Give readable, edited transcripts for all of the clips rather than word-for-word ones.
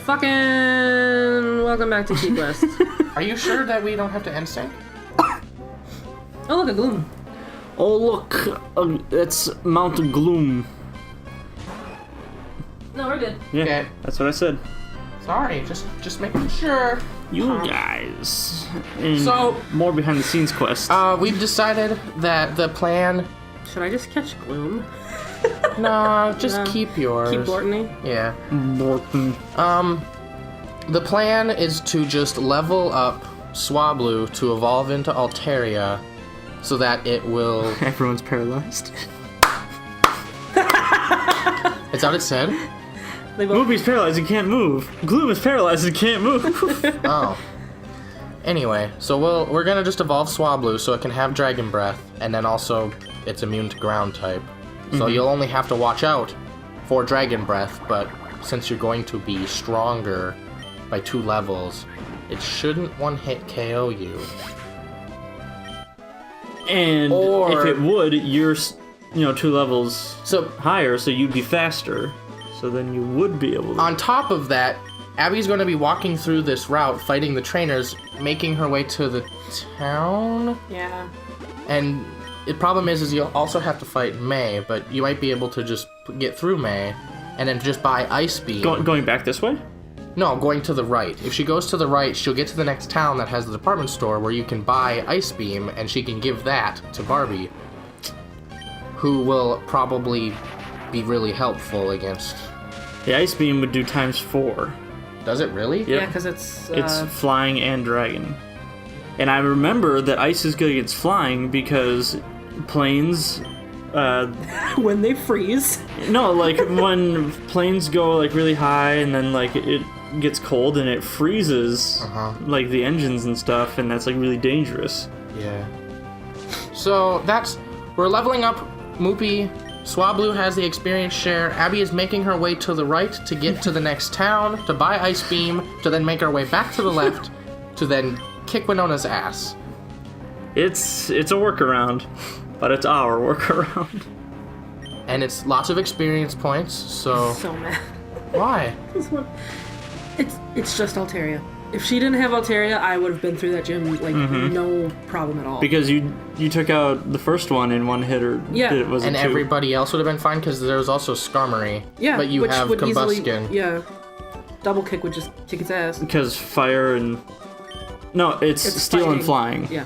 fucking welcome back to KeyQuest. Are you sure that we don't have to end sync? Oh, look, a gloom. Oh, look. It's Mount Gloom. No, we're good. Yeah, Okay. that's what I said. Sorry, just making sure. You guys. So, more behind the scenes quest. We've decided that the plan... Should I just catch gloom? No, just No. keep yours. Keep Bortony? Yeah. Morton. The plan is to just level up Swablu to evolve into Altaria so that it will... Everyone's paralyzed. Is that what it said? Moopy's paralyzed and can't move. Gloom is paralyzed and can't move. Oh. Anyway, so we're gonna just evolve Swablu so it can have Dragon Breath, and then also it's immune to ground type. So you'll only have to watch out for Dragon Breath, but since you're going to be stronger by 2 levels, it shouldn't one-hit KO you. And Or- if it would, you're 2 levels So higher, so you'd be faster. So then you would be able to... on top of that, Abby's going to be walking through this route, fighting the trainers, making her way to the town. Yeah. And the problem is you'll also have to fight May, but you might be able to just get through May, and then just buy Ice Beam. Going back this way? No, going to the right. If she goes to the right, she'll get to the next town that has the department store where you can buy Ice Beam, and she can give that to Barbie, who will probably be really helpful against... The Ice Beam would do ×4. Does it really? Yep. Yeah, because it's... It's flying and dragon. And I remember that ice is good against flying because planes... when they freeze. No, like when planes go like really high and then like it gets cold and it freezes like the engines and stuff, and that's like really dangerous. Yeah. So we're leveling up Moopy. Swablu has the experience share. Abby is making her way to the right to get to the next town, to buy Ice Beam, to then make her way back to the left, to then kick Winona's ass. It's a workaround, but it's our workaround. And it's lots of experience points, so... So mad. Why? This one... It's just Altaria. If she didn't have Altaria, I would have been through that gym, like, no problem at all. Because you took out the first one in one hit, or was it And 2? everybody else would have been fine, because there was also Skarmory. Yeah, But you which have would Combustion. easily... Yeah. Double kick would just kick its ass. Because fire and... No, it's steel fighting. and flying. Yeah.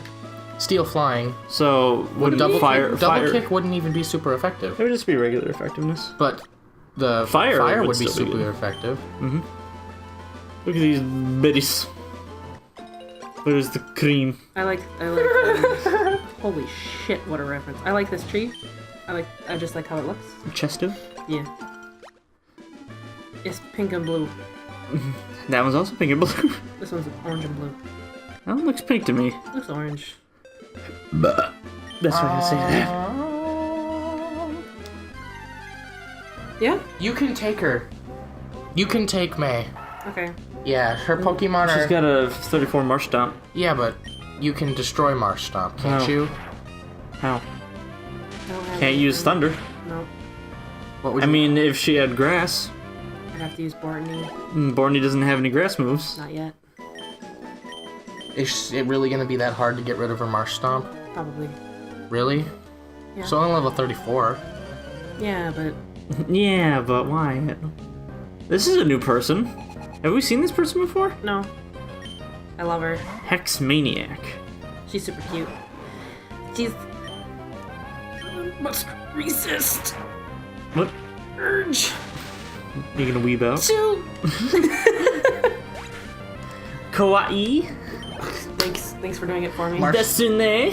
Steel flying. So, would Double fire... kick wouldn't even be super effective. It would just be regular effectiveness. But the Fire would would be still be super good. effective. Look at these biddies. Where's the cream? I like holy shit, what a reference. I like this tree. I just like how it looks. Chesto? Yeah. It's pink and blue. That one's also pink and blue. This one's orange and blue. That one looks pink to me. Looks orange. That's what I say that. Yeah? You can take her. You can take May. Okay. Yeah, her Pokemon are... She's got a 34 Marsh Stomp. Yeah, but you can destroy Marsh Stomp, can't Oh. you? How? I don't have Can't use anything. Thunder. No. What would I you... mean, if she had grass. I'd have to use Bortony. Borney doesn't have any grass moves. Not yet. Is it really going to be that hard to get rid of her Marsh Stomp? Probably. Really? Yeah. So only level 34. Yeah, but... Yeah, but why? This is a new person. Have we seen this person before? No. I love her. Hex Maniac. She's super cute. She's... must resist. What? Urge. You gonna weeb out? To... Kawaii. Thanks for doing it for me. Desune.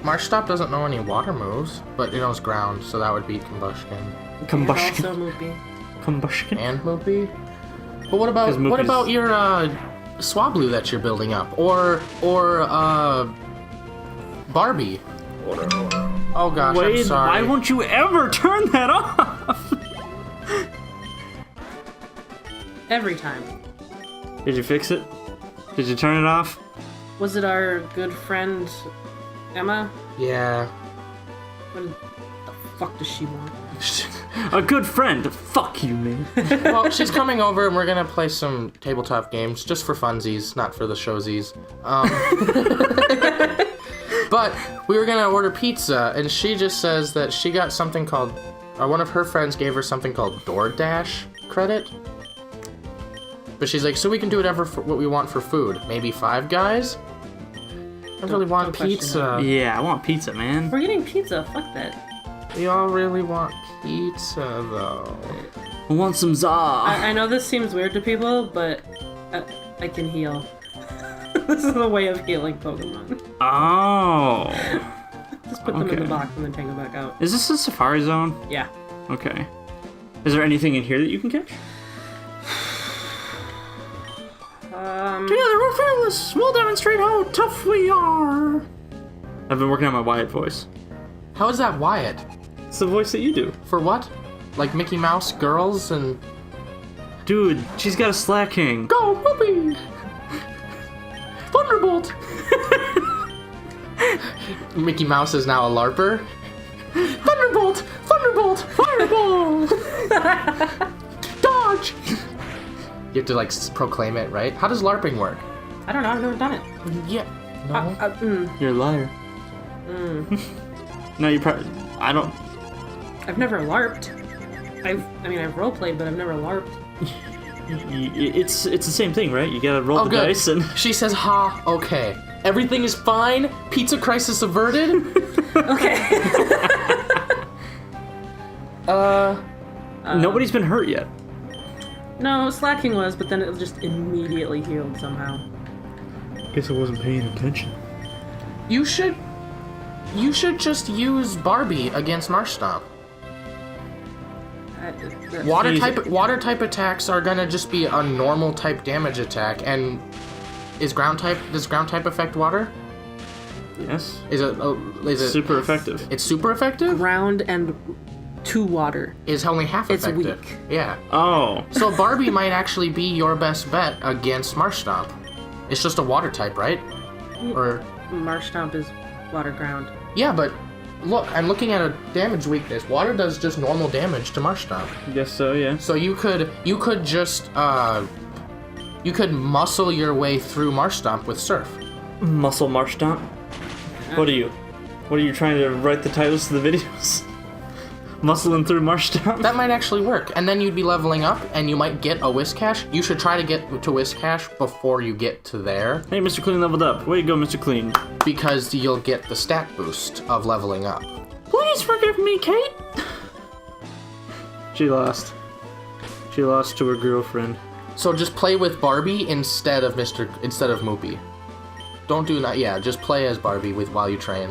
Marsh Stomp doesn't know any water moves, but it knows ground, so that would beat Combustion. Combustion. And also Moopy. Combustion. And Moopy? But what about 'Cause Moopy's- your Swablu that you're building up? Or Barbie? Oh gosh, I'm Wait, sorry. why won't you ever turn that off? Every time. Did you fix it? Did you turn it off? Was it our good friend Emma? Yeah. What the fuck does she want? A good friend. Fuck you, man. Well, she's coming over and we're gonna play some tabletop games just for funsies, not for the showsies. But we were gonna order pizza, and she just says that she got something called, one of her friends gave her something called DoorDash credit. But she's like, so we can do whatever what we want for food. Maybe Five Guys? I really want don't question pizza. Yeah, I want pizza, man. We're getting pizza. Fuck that. We all really want pizza, though. I want some za. I know this seems weird to people, but I can heal. This is a way of healing Pokemon. Oh. Just put them in Okay. the box and then take them back out. Is this a Safari Zone? Yeah. Okay. Is there anything in here that you can catch? Together we're fearless. We'll demonstrate how tough we are. I've been working on my Wyatt voice. How is that Wyatt? It's the voice that you do. For what? Like Mickey Mouse girls and... Dude, she's got a Slacking. Go, Whoopee! Thunderbolt! Mickey Mouse is now a LARPer. Thunderbolt! Thunderbolt! Fireball! Dodge! You have to, like, proclaim it, right? How does LARPing work? I don't know. I've never done it. Yeah. No. You're a liar. No, you probably... I don't... I've never LARPed. I've roleplayed, but I've never LARPed. It's the same thing, right? You gotta roll the good. dice and... She says, ha, okay. Everything is fine. Pizza crisis averted. Okay. Nobody's been hurt yet. No, Slacking was, but then it just immediately healed somehow. Guess I wasn't paying attention. You should just use Barbie against Marshtomp. Water type attacks are gonna just be a normal type damage attack, and does ground type affect water? Yes. Is it Super effective. It's super effective? Ground and to water. Is only half It's effective. weak. Yeah. Oh. So Barbie might actually be your best bet against Marshtomp. It's just a water type, right? Or Marshtomp is water ground. yeah, but look, I'm looking at a damage weakness. Water does just normal damage to Marshtomp. Guess so, yeah. So you could just you could muscle your way through Marshtomp with Surf. Muscle Marshtomp? What are you? What are you trying to write the titles to the videos? Muscling through Marshtomp? That might actually work, and then you'd be leveling up, and you might get a Whiskash. You should try to get to Whiskash before you get to there, Hey, Mr. Clean leveled up. Way to go, Mr. Clean. because you'll get the stat boost of leveling up. Please forgive me, Kate. She lost. She lost to her girlfriend. So just play with Barbie instead of Moopy. Don't do that. Yeah, just play as Barbie while you train.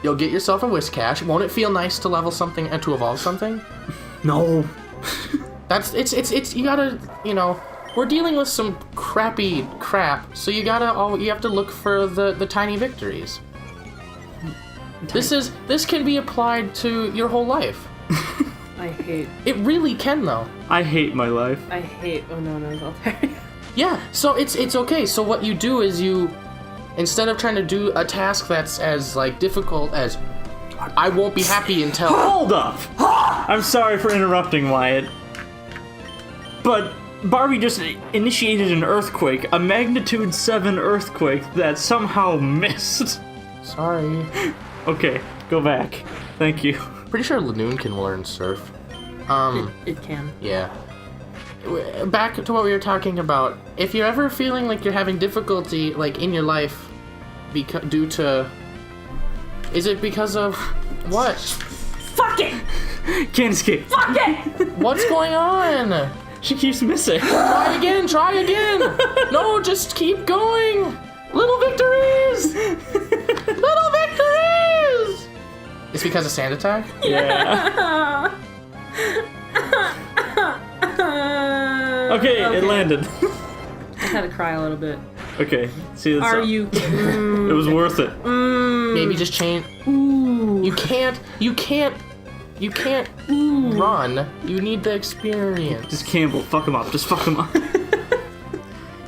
You'll get yourself a Whiskash. Won't it feel nice to level something and to evolve something? No. It's you gotta, we're dealing with some crappy crap, so you have to look for the tiny victories. This can be applied to your whole life. I hate It really can, though. I hate my life. Onono's Altaria. Yeah, so it's okay. So what you do is instead of trying to do a task that's as difficult as I won't be happy until Hold up! I'm sorry for interrupting, Wyatt. But Barbie just initiated an earthquake, a magnitude 7 earthquake that somehow missed. Sorry. Okay, go back. Thank you. Pretty sure Lanoon can learn Surf. It can. Yeah. Back to what we were talking about. If you're ever feeling like you're having difficulty, in your life, is it because of what? Fuck it! Can't escape. Fuck it! What's going on? She keeps missing. Try again. No, just keep going. Little victories. Little victories. It's because of sand attack? Yeah. Okay, it landed. I had to cry a little bit. Okay, see that's Are you? It was worth it. Maybe just change. Ooh. You can't run. You need the experience. Just Campbell, fuck him up. Just fuck him up.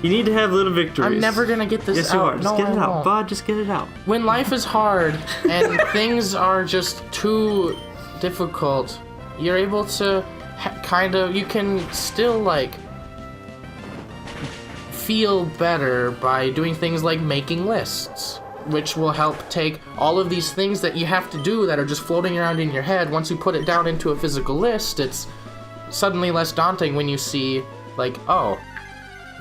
You need to have little victories. I'm never gonna get this Yes, out. you are. Just No, get it I out, won't. bud. Just get it out. When life is hard and things are just too difficult, you're able to you can still, like, feel better by doing things like making lists, which will help take all of these things that you have to do that are just floating around in your head. Once you put it down into a physical list, it's suddenly less daunting when you see, like, oh,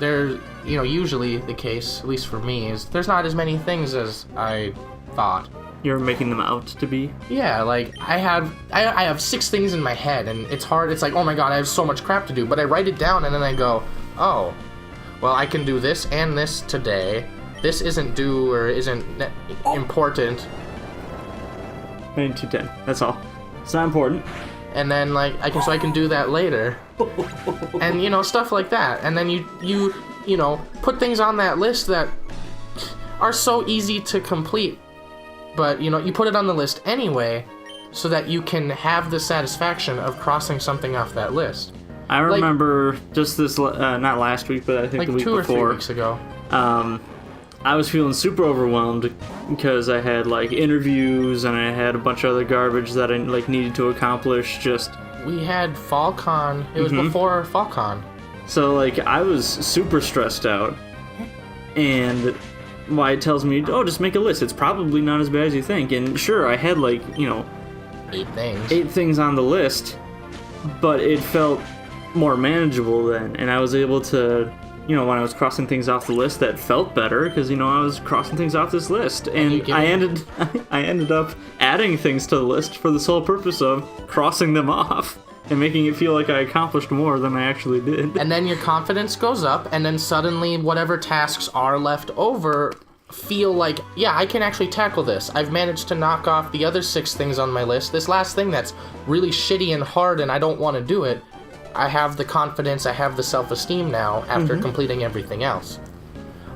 there's, you know, usually the case, at least for me, is there's not as many things as I thought. You're making them out to be. Yeah, like, I have 6 things in my head, and it's hard. It's like, oh my god, I have so much crap to do. But I write it down, and then I go, oh, well, I can do this and this today. This isn't due or isn't important. 9210. That's all. It's not important. And then, like, I can do that later. And, you know, stuff like that. And then you know, put things on that list that are so easy to complete. But, you know, you put it on the list anyway so that you can have the satisfaction of crossing something off that list. I remember just this, not last week, but I think Like the week 2 or before. 3 weeks ago. I was feeling super overwhelmed because I had, like, interviews and I had a bunch of other garbage that I, like, needed to accomplish. Just We had FallCon. It was before FallCon. so, like, I was super stressed out, and Wyatt tells me, "Oh, just make a list. It's probably not as bad as you think." And sure, I had, like, you know, 8 things. 8 things on the list, but it felt more manageable then, and I was able to, you know, when I was crossing things off the list, that felt better because, you know, I was crossing things off this list, and I ended up adding things to the list for the sole purpose of crossing them off and making it feel like I accomplished more than I actually did. And then your confidence goes up, and then suddenly whatever tasks are left over feel like, yeah, I can actually tackle this. I've managed to knock off the other 6 things on my list. This last thing that's really shitty and hard and I don't want to do it, I have the confidence, I have the self-esteem now after completing everything else.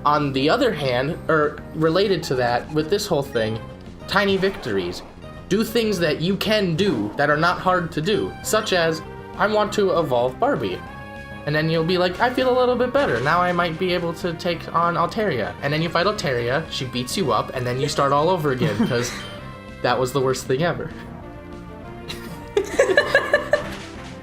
On the other hand, or related to that, with this whole thing, tiny victories. Do things that you can do that are not hard to do, such as, I want to evolve Barbie. And then you'll be like, I feel a little bit better. Now I might be able to take on Altaria. And then you fight Altaria, she beats you up, and then you start all over again, because that was the worst thing ever.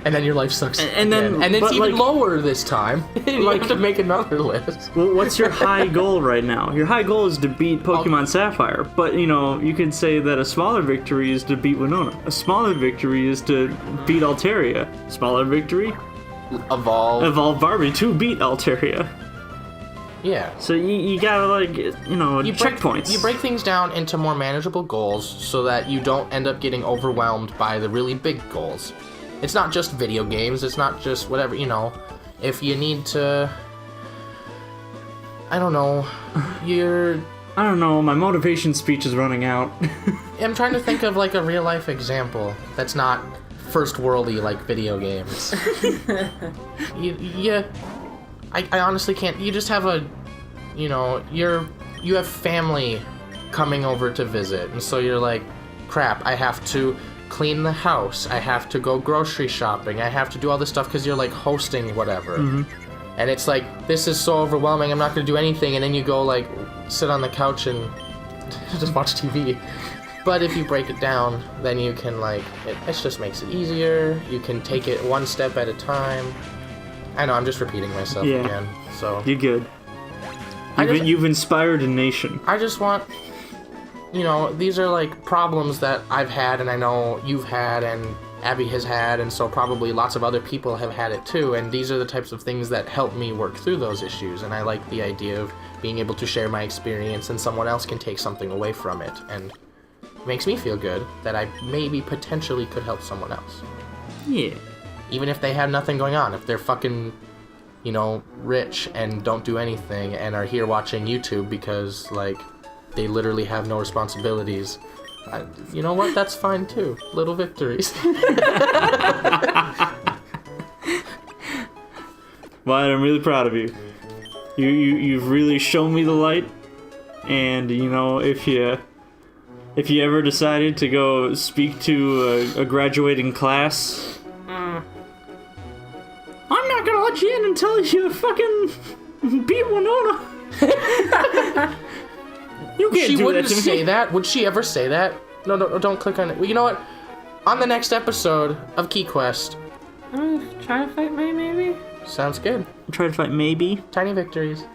And then your life sucks. And then it's even like, lower this time. You have to make another list. well, what's your high goal right now? Your high goal is to beat Pokemon Sapphire, but, you know, you could say that a smaller victory is to beat Winona. A smaller victory is to beat Altaria. Smaller victory? Evolve Barbie to beat Altaria. Yeah. So you gotta, like, you know, checkpoints. You break things down into more manageable goals so that you don't end up getting overwhelmed by the really big goals. It's not just video games, it's not just whatever, you know. If you need to... I don't know. I don't know, my motivation speech is running out. I'm trying to think of, like, a real-life example that's not first-worldy like video games. I honestly can't. You just have you have family coming over to visit, and so you're like, crap, I have to clean the house, I have to go grocery shopping, I have to do all this stuff because you're, like, hosting whatever. And it's like, this is so overwhelming, I'm not going to do anything, and then you go, like, sit on the couch and just watch TV. But if you break it down, then you can, like, it just makes it easier, you can take it one step at a time. I know, I'm just repeating myself again, so... You're good. You've inspired a nation. I just want... You know, these are, like, problems that I've had, and I know you've had, and Abby has had, and so probably lots of other people have had it too, and these are the types of things that help me work through those issues, and I like the idea of being able to share my experience and someone else can take something away from it, and it makes me feel good that I maybe potentially could help someone else. Yeah. Even if they have nothing going on, if they're fucking, you know, rich and don't do anything and are here watching YouTube because, like, they literally have no responsibilities. You know what? That's fine too. Little victories. Wyatt, I'm really proud of you. You've really shown me the light, and, you know, if you ever decided to go speak to a graduating class, I'm not gonna let you in until you fucking Beat Winona. You can't She do wouldn't that to me. say that. Would she ever say that? No, don't click on it. Well, you know what? On the next episode of KeyQuest. I'm gonna try to fight May, maybe? Sounds good. Try to fight maybe. Tiny victories.